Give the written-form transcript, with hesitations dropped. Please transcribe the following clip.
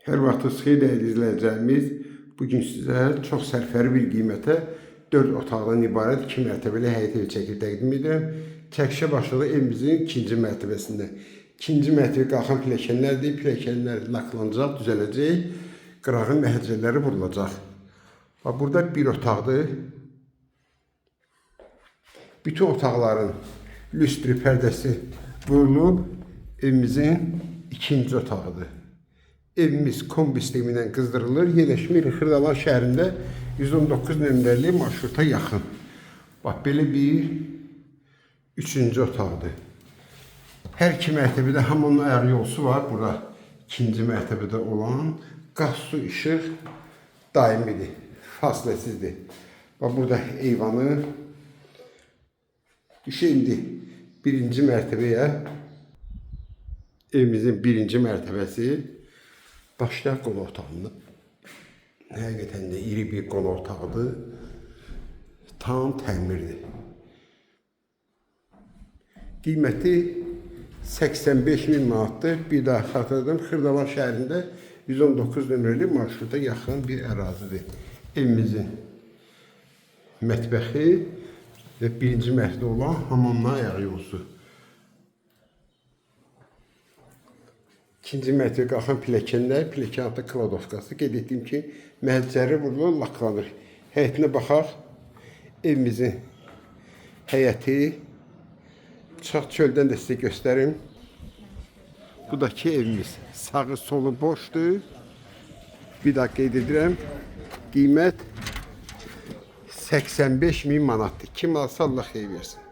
Hər vaxtınız xeyir dəyərli izləyicilərimiz. Bugün sizə çox sərfəli bir qiymətə 4 otaqdan ibarət 2 mərtəbəli həyət evi çəkib təqdim edirəm. Çəkişə başladı evimizin ikinci mərtəbəsində. İkinci mərtəbə qalxan pilləkənlərdir. Pilləkənlər laklanacaq, düzələcək. Qırağın məhəccərləri vurulacaq. Burada bir otaqdır. Bütün otaqların lüstri pərdəsi vurulub evimizin ikinci otağıdır. Evimiz kombi sistemiyle qızdırılır. Yerləşmir Xırdalan şəhərində 119 nömrəli marşruta yaxın. Bax, belə bir üçüncü otaqdır. Hər iki mərtəbədə hamamın ayaq yolusu var. Burada ikinci mərtəbədə olan qaz, su, işıq daimidir, fasiləsizdir. Bax, burada eyvanı. Şimdi birinci mərtəbəyə, evimizin birinci mərtəbəsi. Başlayaq qonaq otağında. Həqiqətən də iri bir qonaq otağıdır. Tam təmirdir. Qiyməti 85.000 manatdır. Bir daha xatırladım, Xırdalan şəhərində 119 nömrəli marşruta yaxın bir ərazidir. Evimizin mətbəxi və birinci mərtəbədə olan hamamla ayaq yolusu. İkinci mərtəbəyə qalxan pilləkənlər, pilləkən altı kladovkası. Qeyd etdiyim ki, məhəccəri vurulur, laklanır. Həyətinə baxaq. Evimizin həyəti. Çox çöldən də sizə göstərim. Budakı evimiz sağı solu boşdur. Bir daha qeyd edirəm. Qiymət 85.000 manatdır. Kim alsa Allah xeyir versin.